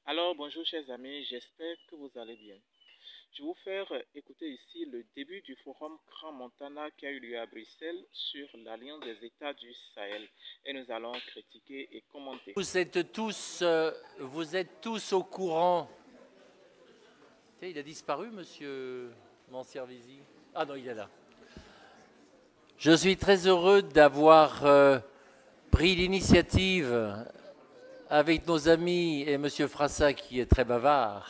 Alors, bonjour chers amis, j'espère que vous allez bien. Je vais vous faire écouter ici le début du forum Grand Montana qui a eu lieu à Bruxelles sur l'Alliance des États du Sahel. Et nous allons critiquer et commenter. Vous êtes tous au courant. Il a disparu, monsieur Manservisi. Ah non, il est là. Je suis très heureux d'avoir pris l'initiative avec nos amis et monsieur Frassa qui est très bavard,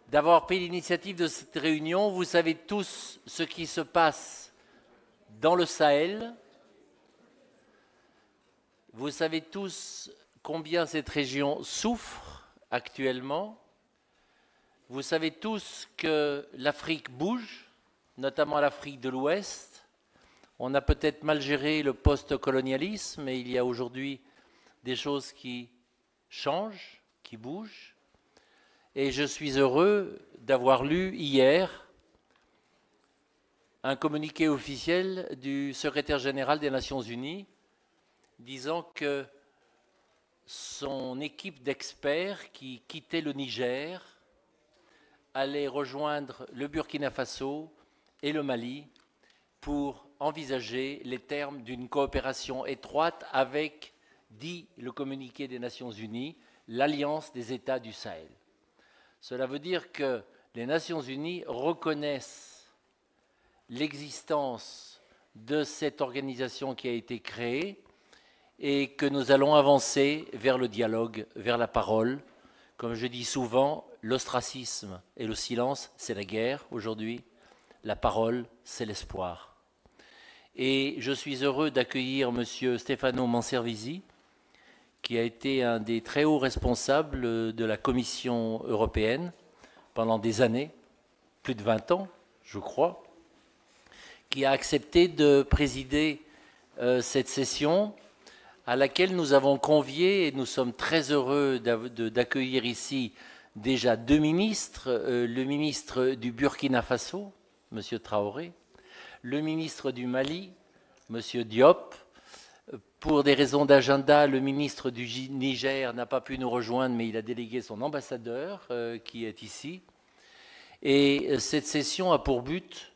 d'avoir pris l'initiative de cette réunion. Vous savez tous ce qui se passe dans le Sahel. Vous savez tous combien cette région souffre actuellement. Vous savez tous que l'Afrique bouge, notamment l'Afrique de l'Ouest. On a peut-être mal géré le post-colonialisme, mais il y a aujourd'hui des choses qui changent, qui bougent. Et je suis heureux d'avoir lu hier un communiqué officiel du secrétaire général des Nations Unies disant que son équipe d'experts qui quittait le Niger allait rejoindre le Burkina Faso et le Mali pour envisager les termes d'une coopération étroite avec, dit le communiqué des Nations Unies, l'Alliance des États du Sahel. Cela veut dire que les Nations Unies reconnaissent l'existence de cette organisation qui a été créée et que nous allons avancer vers le dialogue, vers la parole. Comme je dis souvent, l'ostracisme et le silence, c'est la guerre aujourd'hui. La parole, c'est l'espoir. Et je suis heureux d'accueillir M. Stefano Manservisi, qui a été un des très hauts responsables de la Commission européenne pendant des années, plus de 20 ans, je crois, qui a accepté de présider cette session à laquelle nous avons convié, et nous sommes très heureux d'accueillir ici déjà deux ministres, le ministre du Burkina Faso, M. Traoré, le ministre du Mali, M. Diop. Pour des raisons d'agenda, le ministre du Niger n'a pas pu nous rejoindre, mais il a délégué son ambassadeur qui est ici. Et cette session a pour but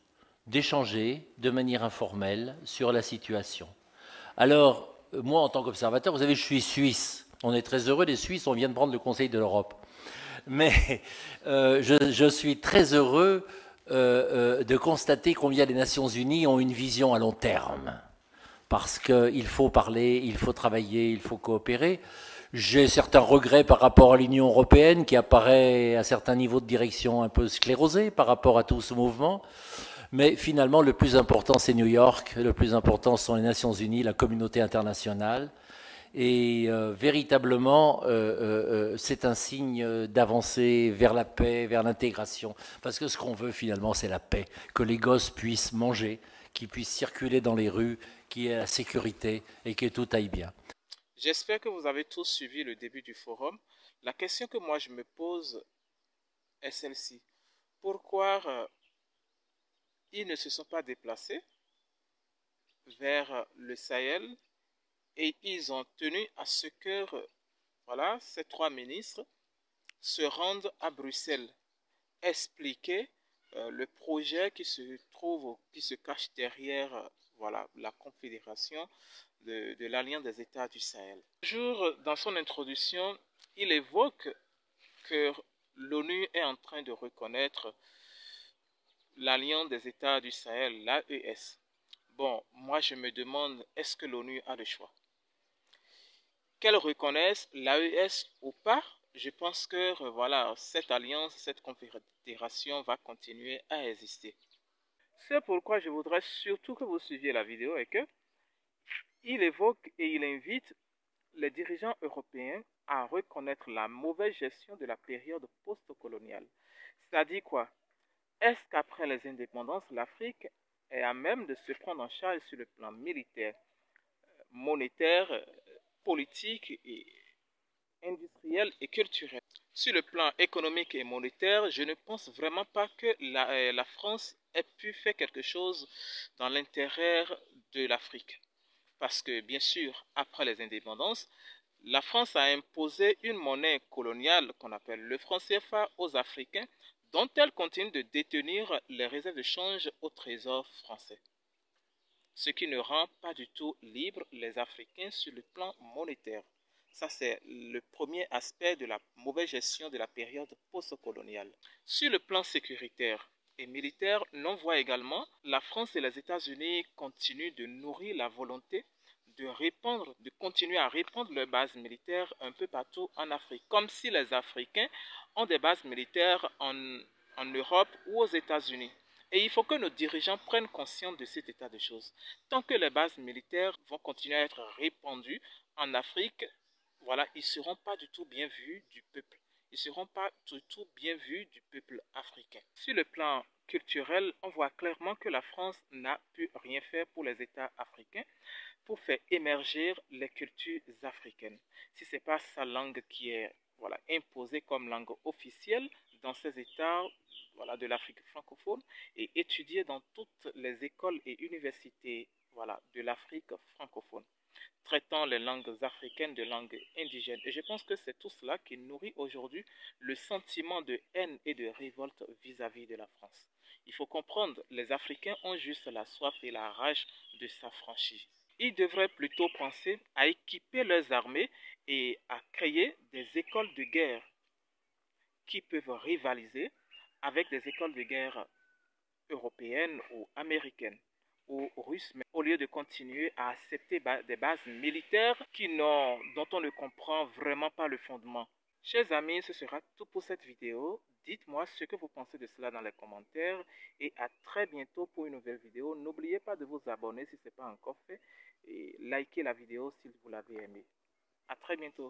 d'échanger de manière informelle sur la situation. Alors, moi, en tant qu'observateur, vous savez, je suis suisse. On est très heureux, les Suisses, on vient de prendre le Conseil de l'Europe. Mais je suis très heureux de constater combien les Nations Unies ont une vision à long terme. Parce qu'il faut parler, il faut travailler, il faut coopérer. J'ai certains regrets par rapport à l'Union européenne qui apparaît à certains niveaux de direction un peu sclérosée par rapport à tout ce mouvement. Mais finalement, le plus important, c'est New York. Le plus important sont les Nations Unies, la communauté internationale. Et véritablement, c'est un signe d'avancée vers la paix, vers l'intégration. Parce que ce qu'on veut finalement, c'est la paix. Que les gosses puissent manger, qu'ils puissent circuler dans les rues, qu'il y ait la sécurité et que tout aille bien. J'espère que vous avez tous suivi le début du forum. La question que moi je me pose est celle-ci. Pourquoi ils ne se sont pas déplacés vers le Sahel et ils ont tenu à ce que voilà, ces trois ministres se rendent à Bruxelles, expliquer le projet qui se trouve, qui se cache derrière voilà, la confédération de l'Alliance des États du Sahel. Toujours dans son introduction, il évoque que l'ONU est en train de reconnaître l'Alliance des États du Sahel, l'AES. Bon, moi je me demande, est-ce que l'ONU a le choix? Qu'elle reconnaisse l'AES ou pas, je pense que voilà, cette alliance, cette confédération va continuer à exister. C'est pourquoi je voudrais surtout que vous suiviez la vidéo et que il évoque et il invite les dirigeants européens à reconnaître la mauvaise gestion de la période post-coloniale. C'est-à-dire quoi? Est-ce qu'après les indépendances, l'Afrique est à même de se prendre en charge sur le plan militaire, monétaire, politique et industriel et culturel? Sur le plan économique et monétaire, je ne pense vraiment pas que la France ait pu faire quelque chose dans l'intérêt de l'Afrique. Parce que, bien sûr, après les indépendances, La France a imposé une monnaie coloniale qu'on appelle le franc CFA aux Africains, dont elle continue de détenir les réserves de change au trésor français. Ce qui ne rend pas du tout libres les Africains sur le plan monétaire. Ça, c'est le premier aspect de la mauvaise gestion de la période postcoloniale. Sur le plan sécuritaire et militaire, l'on voit également la France et les États-Unis continuent de nourrir la volonté de continuer à répandre leurs bases militaires un peu partout en Afrique, comme si les Africains ont des bases militaires en Europe ou aux États-Unis. Et il faut que nos dirigeants prennent conscience de cet état de choses. Tant que les bases militaires vont continuer à être répandues en Afrique, voilà, ils ne seront pas du tout bien vus du peuple. Ils ne seront pas du tout bien vus du peuple africain. Sur le plan culturel, on voit clairement que la France n'a pu rien faire pour les États africains pour faire émerger les cultures africaines. Si ce n'est pas sa langue qui est imposée comme langue officielle dans ces États de l'Afrique francophone et étudiée dans toutes les écoles et universités de l'Afrique francophone, traitant les langues africaines de langues indigènes. Et je pense que c'est tout cela qui nourrit aujourd'hui le sentiment de haine et de révolte vis-à-vis de la France. Il faut comprendre, les Africains ont juste la soif et la rage de s'affranchir. Ils devraient plutôt penser à équiper leurs armées et à créer des écoles de guerre qui peuvent rivaliser avec des écoles de guerre européennes ou américaines ou russes, mais au lieu de continuer à accepter des bases militaires dont on ne comprend vraiment pas le fondement. Chers amis, ce sera tout pour cette vidéo. Dites-moi ce que vous pensez de cela dans les commentaires et à très bientôt pour une nouvelle vidéo. N'oubliez pas de vous abonner si ce n'est pas encore fait et likez la vidéo si vous l'avez aimée. À très bientôt.